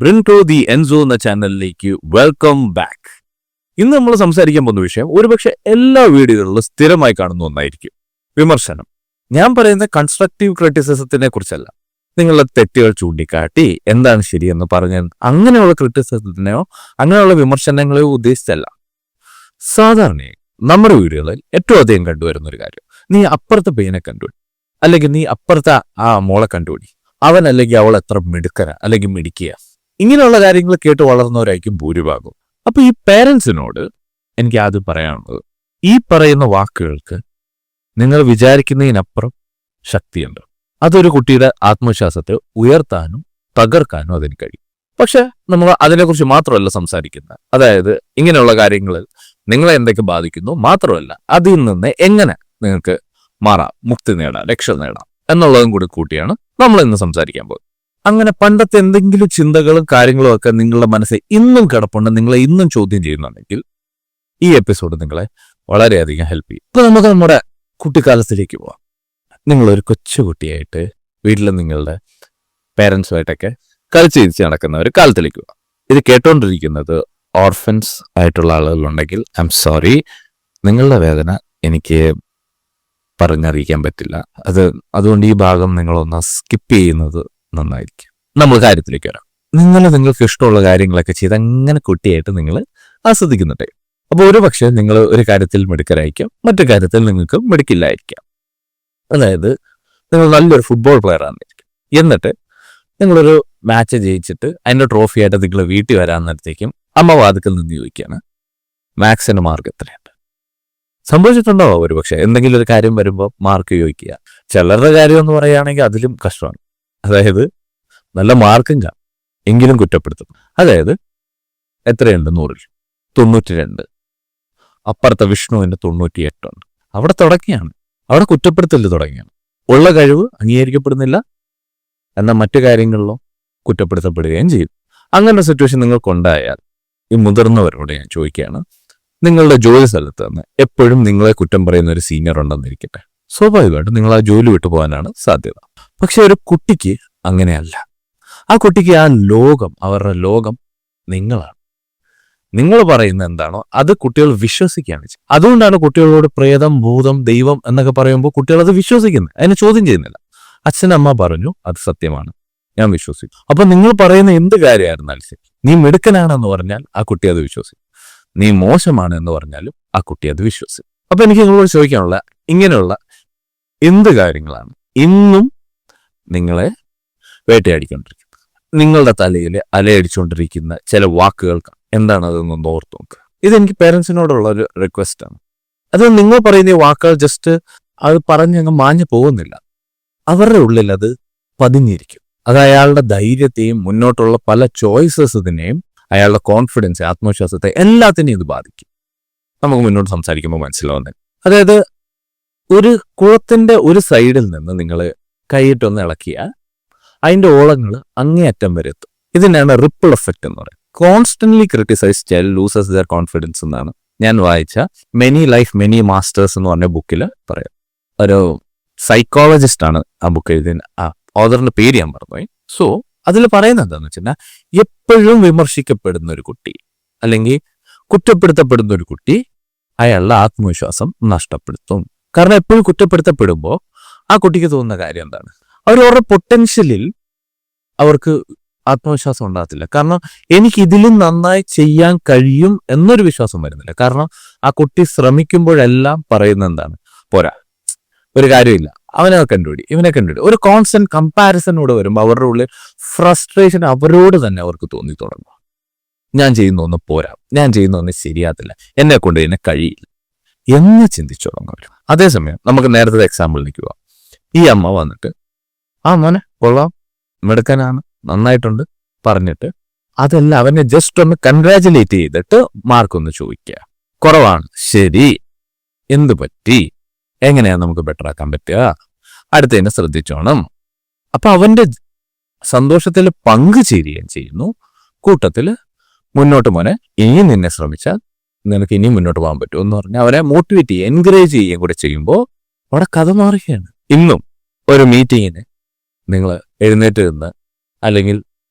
Brin to the Enzo എന്ന ചാനലിലേക്ക് welcome back. ഇന്ന് നമ്മൾ സംസാരിക്കാൻ പോകുന്ന വിഷയം ഒരുപക്ഷെ എല്ലാ വീഡിയോകളിലും സ്ഥിരമായി കാണുന്ന ഒന്നായിരിക്കും: വിമർശനം. ഞാൻ പറയുന്ന കൺസ്ട്രക്റ്റീവ് ക്രിറ്റിസിസത്തിനെ കുറിച്ചല്ല. നിങ്ങളുടെ തെറ്റുകൾ ചൂണ്ടിക്കാട്ടി എന്താണ് ശരിയെന്ന് പറഞ്ഞ അങ്ങനെയുള്ള ക്രിറ്റിസിസത്തിനെയോ അങ്ങനെയുള്ള വിമർശനങ്ങളെയോ ഉദ്ദേശിച്ചല്ല. സാധാരണയായി നമ്മുടെ വീഡിയോകളിൽ ഏറ്റവും അധികം കണ്ടുവരുന്ന ഒരു കാര്യം: നീ അപ്പുറത്തെ പയ്യനെ കണ്ടുപിടി, അല്ലെങ്കിൽ നീ അപ്പുറത്തെ ആ മോളെ കണ്ടുപിടി, അവൻ അല്ലെങ്കിൽ അവൾ എത്ര മിടുക്കര അല്ലെങ്കിൽ മിടുക്കിയ. ഇങ്ങനെയുള്ള കാര്യങ്ങൾ കേട്ട് വളർന്നവരായിരിക്കും ഭൂരിഭാഗം. അപ്പൊ ഈ പേരൻസിനോട് എനിക്ക് ആദ്യം പറയാനുള്ളത്, ഈ പറയുന്ന വാക്കുകൾക്ക് നിങ്ങൾ വിചാരിക്കുന്നതിനപ്പുറം ശക്തിയുണ്ട്. അതൊരു കുട്ടിയുടെ ആത്മവിശ്വാസത്തെ ഉയർത്താനും തകർക്കാനും അതിന് കഴിയും. പക്ഷെ നമ്മൾ അതിനെക്കുറിച്ച് മാത്രമല്ല സംസാരിക്കുന്നത്. അതായത് ഇങ്ങനെയുള്ള കാര്യങ്ങളിൽ നിങ്ങളെ എന്തൊക്കെ ബാധിക്കുന്നു മാത്രമല്ല, അതിൽ നിന്ന് എങ്ങനെ നിങ്ങൾക്ക് മാറാം, മുക്തി നേടാം, രക്ഷ നേടാം എന്നുള്ളതും കൂടി കൂട്ടിയാണ് നമ്മൾ ഇന്ന് സംസാരിക്കാൻ പോകുന്നത്. അങ്ങനെ പണ്ടത്തെ എന്തെങ്കിലും ചിന്തകളും കാര്യങ്ങളും ഒക്കെ നിങ്ങളുടെ മനസ്സിൽ ഇന്നും കിടപ്പുണ്ട്, നിങ്ങളെ ഇന്നും ചോദ്യം ചെയ്യുന്നുണ്ടെങ്കിൽ ഈ എപ്പിസോഡ് നിങ്ങളെ വളരെയധികം ഹെൽപ്പ് ചെയ്യും. ഇപ്പൊ നമുക്ക് നമ്മുടെ കുട്ടിക്കാലത്തിലേക്ക് പോവാം. നിങ്ങളൊരു കൊച്ചുകുട്ടിയായിട്ട് വീട്ടിൽ നിങ്ങളുടെ പേരൻസുമായിട്ടൊക്കെ കളിച്ച് ചിരിച്ച് നടക്കുന്ന ഒരു കാലത്തിലേക്ക് പോവാം. ഇത് കേട്ടോണ്ടിരിക്കുന്നത് ഓർഫൻസ് ആയിട്ടുള്ള ആളുകളുണ്ടെങ്കിൽ ഐ എം സോറി, നിങ്ങളുടെ വേദന എനിക്ക് പറഞ്ഞറിയിക്കാൻ പറ്റില്ല. അതുകൊണ്ട് ഈ ഭാഗം നിങ്ങളൊന്ന് സ്കിപ്പ് ചെയ്യുന്നത് നന്നായിരിക്കും. നമ്മൾ കാര്യത്തിലേക്ക് വരാം. നിങ്ങൾക്ക് ഇഷ്ടമുള്ള കാര്യങ്ങളൊക്കെ ചെയ്ത് അങ്ങനെ കുട്ടിയായിട്ട് നിങ്ങൾ ആസ്വദിക്കുന്നുണ്ട്. അപ്പോൾ ഒരു പക്ഷേ നിങ്ങൾ ഒരു കാര്യത്തിൽ മിടുക്കരായിരിക്കാം, മറ്റു കാര്യത്തിൽ നിങ്ങൾക്ക് മിടുക്കില്ലായിരിക്കാം. അതായത് നിങ്ങൾ നല്ലൊരു ഫുട്ബോൾ പ്ലെയർ ആണെന്നിരിക്കും. എന്നിട്ട് നിങ്ങളൊരു മാച്ച് ജയിച്ചിട്ട് അതിൻ്റെ ട്രോഫിയായിട്ട് നിങ്ങൾ വീട്ടിൽ വരാൻ നേരത്തേക്കും അമ്മ വാതിക്കൽ നിന്ന് ചോദിക്കുകയാണ്, മാത്സിന് മാർക്ക് എത്രയുണ്ട്? സംഭവിച്ചിട്ടുണ്ടാവോ ഒരു പക്ഷെ എന്തെങ്കിലും ഒരു കാര്യം വരുമ്പോൾ മാർക്ക് ചോദിക്കുക. ചിലരുടെ കാര്യം എന്ന് പറയുകയാണെങ്കിൽ അതിലും കഷ്ടമാണ്. അതായത് നല്ല മാർക്കും കാണും എങ്കിലും കുറ്റപ്പെടുത്തും. അതായത് എത്രയുണ്ട് 100-ൽ 92, അപ്പുറത്തെ വിഷ്ണുവിന് 98 ഉണ്ട്. അവിടെ തുടങ്ങിയാണ്, അവിടെ കുറ്റപ്പെടുത്തൽ തുടങ്ങിയാണ്. ഉള്ള കഴിവ് അംഗീകരിക്കപ്പെടുന്നില്ല, എന്നാൽ മറ്റു കാര്യങ്ങളിലോ കുറ്റപ്പെടുത്തപ്പെടുകയും ചെയ്യും. അങ്ങനെ സിറ്റുവേഷൻ നിങ്ങൾക്കുണ്ടായാൽ ഈ മുതിർന്നവരോട് ഞാൻ ചോദിക്കുകയാണ്, നിങ്ങളുടെ ജോലി സ്ഥലത്ത് നിന്ന് എപ്പോഴും നിങ്ങളെ കുറ്റം പറയുന്ന ഒരു സീനിയർ ഉണ്ടെന്നിരിക്കട്ടെ, സ്വാഭാവികമായിട്ടും നിങ്ങൾ ആ ജോലി വിട്ടു പോകാനാണ് സാധ്യത. പക്ഷെ ഒരു കുട്ടിക്ക് അങ്ങനെയല്ല. ആ കുട്ടിക്ക് ആ ലോകം, അവരുടെ ലോകം നിങ്ങളാണ്. നിങ്ങൾ പറയുന്ന എന്താണോ അത് കുട്ടികൾ വിശ്വസിക്കുകയാണ് ചെയ്യുന്നത്. അതുകൊണ്ടാണ് കുട്ടികളോട് പ്രേതം, ഭൂതം, ദൈവം എന്നൊക്കെ പറയുമ്പോൾ കുട്ടികൾ അത് വിശ്വസിക്കുന്നത്, അതിനെ ചോദ്യം ചെയ്യുന്നില്ല. അച്ഛനമ്മ പറഞ്ഞു അത് സത്യമാണ്, ഞാൻ വിശ്വസിക്കും. അപ്പൊ നിങ്ങൾ പറയുന്ന എന്ത് കാര്യമായിരുന്നാലും ശരി, നീ മിടുക്കനാണെന്ന് പറഞ്ഞാൽ ആ കുട്ടി അത് വിശ്വസിക്കും, നീ മോശമാണ് എന്ന് പറഞ്ഞാലും ആ കുട്ടി അത് വിശ്വസിക്കും. അപ്പൊ എനിക്ക് നിങ്ങളോട് ചോദിക്കാനുള്ള, ഇങ്ങനെയുള്ള എന്ത് കാര്യങ്ങളാണ് ഇന്നും നിങ്ങളെ വേട്ടയാടിക്കൊണ്ടിരിക്കുന്നത്? നിങ്ങളുടെ തലയിൽ അലയടിച്ചുകൊണ്ടിരിക്കുന്ന ചില വാക്കുകൾ എന്താണ് അതെന്നൊന്ന് ഓർത്ത് നോക്കുക. ഇതെനിക്ക് പേരൻസിനോടുള്ള ഒരു റിക്വസ്റ്റ് ആണ്. അത് നിങ്ങൾ പറയുന്ന വാക്കുകൾ ജസ്റ്റ് അത് പറഞ്ഞങ്ങ് മാഞ്ഞു പോകുന്നില്ല, അവരുടെ ഉള്ളിൽ അത് പതിഞ്ഞിരിക്കും. അത് അയാളുടെ ധൈര്യത്തെയും മുന്നോട്ടുള്ള പല ചോയ്സസിനെയും അയാളുടെ കോൺഫിഡൻസ്, ആത്മവിശ്വാസത്തെ എല്ലാത്തിനെയും ഇത് ബാധിക്കും. നമുക്ക് മുന്നോട്ട് സംസാരിക്കുമ്പോൾ മനസ്സിലാവുന്നത്, അതായത് ഒരു കുളത്തിന്റെ ഒരു സൈഡിൽ നിന്ന് നിങ്ങൾ കൈയിട്ടൊന്ന് ഇളക്കിയാൽ അതിന്റെ ഓളങ്ങൾ അങ്ങേയറ്റം വരെ എത്തും. ഇതിനാണ് റിപ്പിൾ എഫക്റ്റ് എന്ന് പറയുന്നത്. Constantly criticise child loses their confidence എന്നാണ് ഞാൻ വായിച്ച മെനി ലൈഫ് മെനി മാസ്റ്റേഴ്സ് എന്ന് പറഞ്ഞ ബുക്കിൽ പറയാം. ഒരു സൈക്കോളജിസ്റ്റ് ആണ് ആ ബുക്ക് എഴുതിയ, ആ ഓതറിന്റെ പേര് ഞാൻ മറന്നുപോയി. സോ അതിൽ പറയുന്നത് എന്താണെന്ന് വെച്ചാൽ, എപ്പോഴും വിമർശിക്കപ്പെടുന്ന ഒരു കുട്ടി അല്ലെങ്കിൽ കുറ്റപ്പെടുത്തപ്പെടുന്ന ഒരു കുട്ടി അയാളുടെ ആത്മവിശ്വാസം നഷ്ടപ്പെടുത്തും. കാരണം എപ്പോഴും കുറ്റപ്പെടുത്തപ്പെടുമ്പോൾ ആ കുട്ടിക്ക് തോന്നുന്ന കാര്യം എന്താണ്, അവരുടെ പൊട്ടൻഷ്യലിൽ അവർക്ക് ആത്മവിശ്വാസം ഉണ്ടാകത്തില്ല. കാരണം എനിക്ക് ഇതിലും നന്നായി ചെയ്യാൻ കഴിയും എന്നൊരു വിശ്വാസം വരുന്നില്ല. കാരണം ആ കുട്ടി ശ്രമിക്കുമ്പോഴെല്ലാം പറയുന്നത് എന്താണ്, പോരാ, ഒരു കാര്യമില്ല, അവനെ കണ്ടുപിടി, ഇവനെ കണ്ടുപിടി. ഒരു കോൺസ്റ്റന്റ് കമ്പാരിസനോട് വരുമ്പോൾ അവരുടെ ഉള്ളിൽ ഫ്രസ്ട്രേഷൻ അവരോട് തന്നെ അവർക്ക് തോന്നി തുടങ്ങും. ഞാൻ ചെയ്യുന്ന ഒന്ന് പോരാ, ഞാൻ ചെയ്യുന്ന ഒന്ന് ശരിയാത്തില്ല, എന്നെ കൊണ്ട് ഇതിനെ കഴിയില്ല എന്ന് ചിന്തിച്ചു തുടങ്ങും അവർ. അതേസമയം നമുക്ക് നേരത്തെ എക്സാമ്പിളിലേക്ക് പോവാം. ഈ അമ്മ വന്നിട്ട് ആ മോനെ കൊള്ളാം, മിടുക്കനാണ്, നന്നായിട്ടുണ്ട് പറഞ്ഞിട്ട് അതെല്ലാം അവനെ ജസ്റ്റ് ഒന്ന് കൺഗ്രാജുലേറ്റ് ചെയ്തിട്ട് മാർക്കൊന്ന് ചോദിക്കുക. കുറവാണ്, ശരി, എന്ത് പറ്റി, എങ്ങനെയാ നമുക്ക് ബെറ്റർ ആക്കാൻ പറ്റുക, അടുത്തതിനെ ശ്രദ്ധിച്ചോണം. അപ്പൊ അവന്റെ സന്തോഷത്തിൽ പങ്കുചേരുകയും ചെയ്യുന്നു. കൂട്ടത്തിൽ മുന്നോട്ട് മോനെ, ഇനി നിന്നെ ശ്രമിച്ചാൽ നിനക്ക് ഇനിയും മുന്നോട്ട് പോകാൻ പറ്റും എന്ന് പറഞ്ഞാൽ അവരെ മോട്ടിവേറ്റ് ചെയ്യുക, എൻകറേജ് ചെയ്യുകയും കൂടെ ചെയ്യുമ്പോൾ അവിടെ കഥ മാറുകയാണ്. ഇന്നും ഒരു മീറ്റിങ്ങിന് നിങ്ങൾ എഴുന്നേറ്റ് നിന്ന്, അല്ലെങ്കിൽ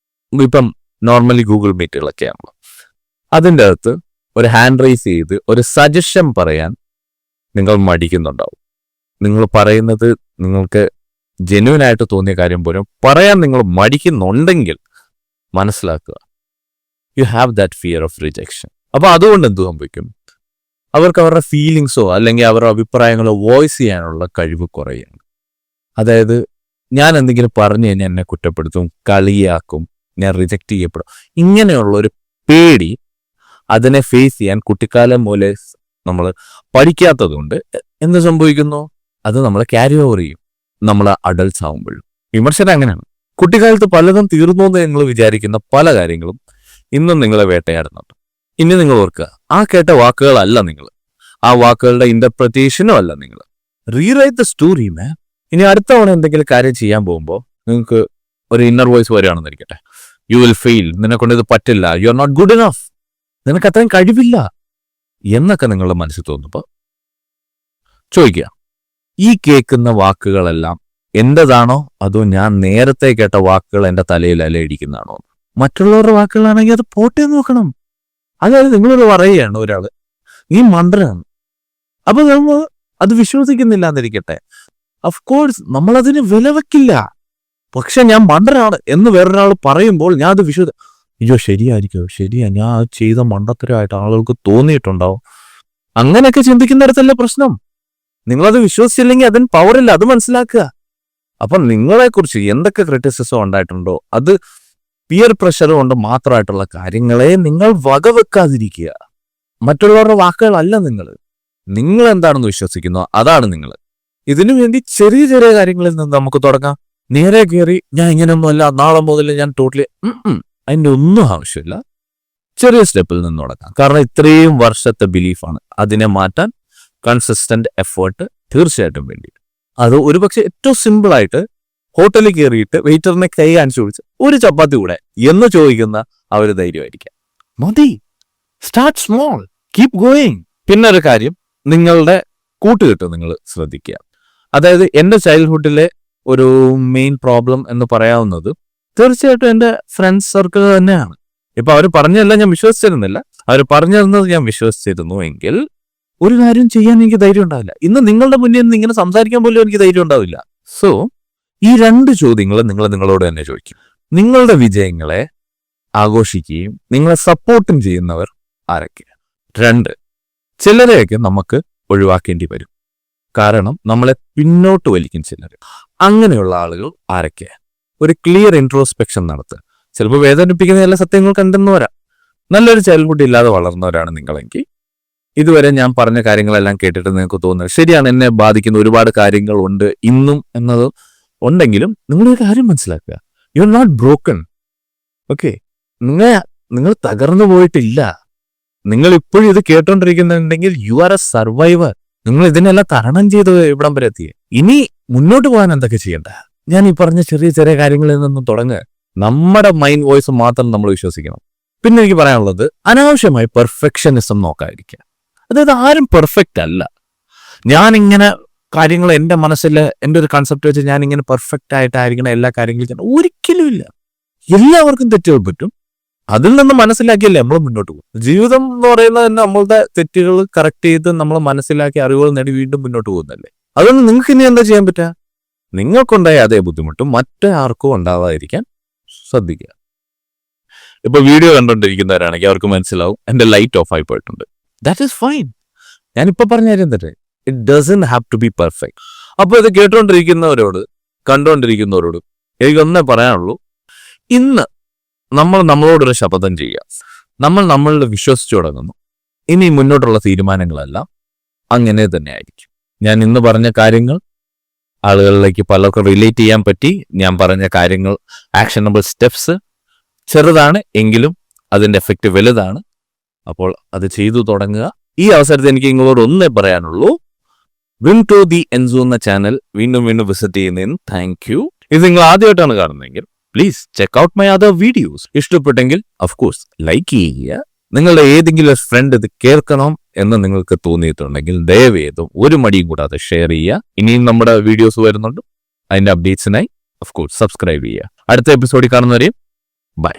ഇപ്പം നോർമലി ഗൂഗിൾ മീറ്റുകളൊക്കെ ആണല്ലോ. അതിൻ്റെ അകത്ത് ഒരു ഹാൻഡ് റൈസ് ചെയ്ത് ഒരു സജഷൻ പറയാൻ നിങ്ങൾ മടിക്കുന്നുണ്ടാവും. നിങ്ങൾ പറയുന്നത് നിങ്ങൾക്ക് ജെന്യുവൻ ആയിട്ട് തോന്നിയ കാര്യം പോലും പറയാൻ നിങ്ങൾ മടിക്കുന്നുണ്ടെങ്കിൽ മനസ്സിലാക്കുക, you have that fear of rejection. അപ്പൊ അതുകൊണ്ട് എന്ത് സംഭവിക്കും? അവർക്ക് അവരുടെ ഫീലിങ്സോ അല്ലെങ്കിൽ അവരുടെ അഭിപ്രായങ്ങളോ വോയിസ് ചെയ്യാനുള്ള കഴിവ് കുറയാണ്. അതായത് ഞാൻ എന്തെങ്കിലും പറഞ്ഞു കഴിഞ്ഞാൽ എന്നെ കുറ്റപ്പെടുത്തും, കളിയാക്കും, ഞാൻ റിജക്റ്റ് ചെയ്യപ്പെടും, ഇങ്ങനെയുള്ള ഒരു പേടി അതിനെ ഫേസ് ചെയ്യാൻ കുട്ടിക്കാലം പോലെ നമ്മൾ പഠിക്കാത്തതുകൊണ്ട് എന്ത് സംഭവിക്കുന്നു? അത് നമ്മളെ ക്യാരി ഓവർ ചെയ്യും നമ്മൾ അഡൾട്ട്സ് ആവുമ്പോഴും. വിമർശനം അങ്ങനെയാണ്. കുട്ടിക്കാലത്ത് പലതും തീർന്നു എന്ന് നിങ്ങൾ വിചാരിക്കുന്ന പല കാര്യങ്ങളും ഇന്നും നിങ്ങളെ വേട്ടയാടുന്നുണ്ട്. ഇനി നിങ്ങൾ ഓർക്കുക, ആ കേട്ട വാക്കുകളല്ല നിങ്ങൾ, ആ വാക്കുകളുടെ ഇന്റർപ്രിറ്റേഷനും അല്ല നിങ്ങൾ. Rewrite the story man. ഇനി അടുത്ത തവണ എന്തെങ്കിലും കാര്യം ചെയ്യാൻ പോകുമ്പോൾ നിങ്ങൾക്ക് ഒരു ഇന്നർ വോയിസ് വരികയാണെന്നിരിക്കട്ടെ, യു വിൽ ഫെയിൽ, നിന്നെ കൊണ്ട് ഇത് പറ്റില്ല, you are not good enough, നിനക്ക് അത്രയും കഴിവില്ല എന്നൊക്കെ നിങ്ങളുടെ മനസ്സിൽ തോന്നുമ്പോൾ ചോദിക്കുക, ഈ കേൾക്കുന്ന വാക്കുകളെല്ലാം എന്റേതാണോ അതോ ഞാൻ നേരത്തെ കേട്ട വാക്കുകൾ എന്റെ തലയിൽ അലയിടിക്കുന്നതാണോ? മറ്റുള്ളവരുടെ വാക്കുകളാണെങ്കിൽ അത് പോട്ടെ നോക്കണം. അതായത് നിങ്ങളൊരു പറയുകയാണ് ഒരാള്, നീ മണ്ടനാണ്, അപ്പൊ നമ്മൾ അത് വിശ്വസിക്കുന്നില്ല എന്നിരിക്കട്ടെ, അഫ്കോഴ്സ് നമ്മളതിന് വില വെക്കില്ല. പക്ഷെ ഞാൻ മണ്ടനാണ് എന്ന് വേറൊരാൾ പറയുമ്പോൾ ഞാൻ അത് അയ്യോ ശരിയായിരിക്കും, ശരിയാ, ഞാൻ അത് ചെയ്ത മണ്ടത്തരമായിട്ട് ആളുകൾക്ക് തോന്നിയിട്ടുണ്ടാവും, അങ്ങനെയൊക്കെ ചിന്തിക്കുന്നിടത്തല്ലേ പ്രശ്നം. നിങ്ങളത് വിശ്വസിച്ചില്ലെങ്കിൽ അതിന് പവറില്ല, അത് മനസ്സിലാക്കുക. അപ്പൊ നിങ്ങളെക്കുറിച്ച് എന്തൊക്കെ ക്രിറ്റിസിസം ഉണ്ടായിട്ടുണ്ടോ അത് പിയർ പ്രഷർ കൊണ്ട് മാത്രമായിട്ടുള്ള കാര്യങ്ങളെ നിങ്ങൾ വകവെക്കാതിരിക്കുക. മറ്റുള്ളവരുടെ വാക്കുകളല്ല നിങ്ങൾ എന്താണെന്ന് വിശ്വസിക്കുന്നോ അതാണ് നിങ്ങൾ. ഇതിനു വേണ്ടി ചെറിയ ചെറിയ കാര്യങ്ങളിൽ നിന്ന് നമുക്ക് തുടങ്ങാം. നേരെ കയറി ഞാൻ ഇങ്ങനെയൊന്നുമല്ല, നാളെ മുതൽ ഞാൻ ടോട്ടലി, അതിൻ്റെ ഒന്നും ആവശ്യമില്ല. ചെറിയ സ്റ്റെപ്പിൽ നിന്ന് തുടങ്ങാം. കാരണം ഇത്രയും വർഷത്തെ ബിലീഫാണ്, അതിനെ മാറ്റാൻ കൺസിസ്റ്റന്റ് എഫേർട്ട് തീർച്ചയായിട്ടും വേണ്ടി. അത് ഒരുപക്ഷെ ഏറ്റവും സിമ്പിളായിട്ട് ഹോട്ടലിൽ കയറിയിട്ട് വെയിറ്ററിനെ കൈ കാണിച്ചു വിളിച്ച് ഒരു ചപ്പാത്തി കൂടെ എന്ന് ചോദിക്കുന്ന ആ ഒരു ധൈര്യമായിരിക്കാം മതി. Start small, keep going. പിന്നെ ഒരു കാര്യം, നിങ്ങളുടെ കൂട്ടുകെട്ട് നിങ്ങൾ ശ്രദ്ധിക്കുക. അതായത് എൻ്റെ ചൈൽഡ്ഹുഡിലെ ഒരു മെയിൻ പ്രോബ്ലം എന്ന് പറയാവുന്നത് തീർച്ചയായിട്ടും എൻ്റെ ഫ്രണ്ട്സ് സർക്കിൾ തന്നെയാണ്. ഇപ്പൊ അവർ പറഞ്ഞതല്ല ഞാൻ വിശ്വസിച്ചിരുന്നില്ല, അവർ പറഞ്ഞിരുന്നത് ഞാൻ വിശ്വസിച്ചിരുന്നു എങ്കിൽ ഒരു കാര്യം ചെയ്യാൻ എനിക്ക് ധൈര്യം ഉണ്ടാവില്ല. ഇന്ന് നിങ്ങളുടെ മുന്നിൽ നിന്ന് ഇങ്ങനെ സംസാരിക്കാൻ പോലും എനിക്ക് ധൈര്യം ഉണ്ടാവില്ല. സോ ഈ രണ്ട് ചോദ്യങ്ങൾ നിങ്ങൾ നിങ്ങളോട് തന്നെ ചോദിക്കും. നിങ്ങളുടെ വിജയങ്ങളെ ആഘോഷിക്കുകയും നിങ്ങളെ സപ്പോർട്ടും ചെയ്യുന്നവർ ആരൊക്കെ? 2, ചിലരെയൊക്കെ നമുക്ക് ഒഴിവാക്കേണ്ടി വരും, കാരണം നമ്മളെ പിന്നോട്ട് വലിക്കും ചിലർ. അങ്ങനെയുള്ള ആളുകൾ ആരൊക്കെ? ഒരു ക്ലിയർ ഇൻട്രോസ്പെക്ഷൻ നടത്തുക. ചിലപ്പോൾ വേദനിപ്പിക്കുന്ന എല്ലാ സത്യങ്ങൾ കണ്ടെന്ന് വരാം. നല്ലൊരു ചൈൽഡ്ഹുഡ് ഇല്ലാതെ വളർന്നവരാണ് നിങ്ങളെങ്കിൽ ഇതുവരെ ഞാൻ പറഞ്ഞ കാര്യങ്ങളെല്ലാം കേട്ടിട്ട് നിങ്ങൾക്ക് തോന്നുന്നത് ശരിയാണ്, എന്നെ ബാധിക്കുന്ന ഒരുപാട് കാര്യങ്ങൾ ഉണ്ട് ഇന്നും എന്നത് ഉണ്ടെങ്കിലും നിങ്ങളൊരു കാര്യം മനസ്സിലാക്കുക, you are not broken. Okay, നിങ്ങൾ തകർന്നു പോയിട്ടില്ല. നിങ്ങൾ ഇപ്പോഴും ഇത് കേട്ടോണ്ടിരിക്കുന്നുണ്ടെങ്കിൽ യു ആർ എ സർവൈവർ. നിങ്ങൾ ഇതിനെല്ലാം തരണം ചെയ്ത് ഇവിടം വരെ എത്തിയേ. ഇനി മുന്നോട്ട് പോകാൻ എന്തൊക്കെ ചെയ്യണ്ട? ഞാൻ ഈ പറഞ്ഞ ചെറിയ ചെറിയ കാര്യങ്ങളിൽ നിന്നും തുടങ്ങുക. നമ്മുടെ മൈൻഡ് വോയിസ് മാത്രം നമ്മൾ വിശ്വസിക്കണം. പിന്നെ എനിക്ക് പറയാനുള്ളത്, അനാവശ്യമായി പെർഫെക്ഷനിസം നോക്കാതിരിക്കുക. അതായത് ആരും പെർഫെക്റ്റ് അല്ല. ഞാനിങ്ങനെ കാര്യങ്ങൾ എൻ്റെ മനസ്സിൽ എൻ്റെ ഒരു കൺസെപ്റ്റ് വെച്ച് ഞാൻ ഇങ്ങനെ പെർഫെക്റ്റ് ആയിട്ടായിരിക്കണം എല്ലാ കാര്യങ്ങളും ചെയ്യണം, ഒരിക്കലും ഇല്ല. എല്ലാവർക്കും തെറ്റുകൾ പറ്റും. അതിൽ നിന്ന് മനസ്സിലാക്കിയല്ലേ നമ്മൾ മുന്നോട്ട് പോകും. ജീവിതം എന്ന് പറയുന്നത് തന്നെ നമ്മളുടെ തെറ്റുകൾ കറക്റ്റ് ചെയ്ത് നമ്മൾ മനസ്സിലാക്കി അറിവുകൾ നേടി വീണ്ടും മുന്നോട്ട് പോകുന്നല്ലേ. അതുകൊണ്ട് നിങ്ങൾക്ക് ഇനി എന്താ ചെയ്യാൻ പറ്റുക? നിങ്ങൾക്കുണ്ടായ അതേ ബുദ്ധിമുട്ടും മറ്റാർക്കും ഉണ്ടാവാതിരിക്കാൻ ശ്രദ്ധിക്കുക. ഇപ്പൊ വീഡിയോ കണ്ടുകൊണ്ടിരിക്കുന്നവരാണെങ്കിൽ അവർക്ക് മനസ്സിലാവും എൻ്റെ ലൈറ്റ് ഓഫ് ആയി പോയിട്ടുണ്ട്. That is fine. ഞാനിപ്പോ പറഞ്ഞ കാര്യം തന്നെ, it doesn't have to be perfect. അപ്പൊ ഇത് കേട്ടോണ്ടിരിക്കുന്നവരോട് കണ്ടുകൊണ്ടിരിക്കുന്നവരോട് എനിക്കൊന്നേ പറയാനുള്ളൂ, ഇന്ന് നമ്മൾ നമ്മളോടൊരു ശപഥം ചെയ്യുക. നമ്മളിൽ വിശ്വസിച്ചു തുടങ്ങുന്നു. ഇനി മുന്നോട്ടുള്ള തീരുമാനങ്ങളെല്ലാം അങ്ങനെ തന്നെ ആയിരിക്കും. ഞാൻ ഇന്ന് പറഞ്ഞ കാര്യങ്ങൾ ആളുകളിലേക്ക് പലർക്കും റിലേറ്റ് ചെയ്യാൻ പറ്റി. ഞാൻ പറഞ്ഞ കാര്യങ്ങൾ ആക്ഷനബിൾ സ്റ്റെപ്സ് ചെറുതാണ് എങ്കിലും അതിന്റെ എഫക്റ്റ് വലുതാണ്. അപ്പോൾ അത് ചെയ്തു തുടങ്ങുക. ഈ അവസരത്തിൽ എനിക്ക് നിങ്ങളോട് ഒന്നേ പറയാനുള്ളൂ, വിൻ ടു ദി എൻസോ എന്ന ചാനൽ വീണ്ടും വിസിറ്റ് ചെയ്യുന്നതിന് താങ്ക് യു. ഇത് നിങ്ങൾ ആദ്യമായിട്ടാണ് കാണുന്നതെങ്കിൽ please check out my other videos. ഇഷ്ടപ്പെട്ടെങ്കിൽ ഓഫ്കോഴ്സ് ലൈക്ക് ചെയ്യുക. നിങ്ങളുടെ ഏതെങ്കിലും ഒരു ഫ്രണ്ട് ഇത് കേൾക്കണം എന്ന് നിങ്ങൾക്ക് തോന്നിയിട്ടുണ്ടെങ്കിൽ ദയവേതും ഒരു മടിയും കൂടാതെ ഷെയർ ചെയ്യുക. ഇനിയും നമ്മുടെ വീഡിയോസ് വരുന്നുണ്ട്, അതിന്റെ അപ്ഡേറ്റ്സിനായി ഓഫ്കോഴ്സ് സബ്സ്ക്രൈബ് ചെയ്യുക. അടുത്ത എപ്പിസോഡിൽ കാണുന്നവരെയും ബൈ.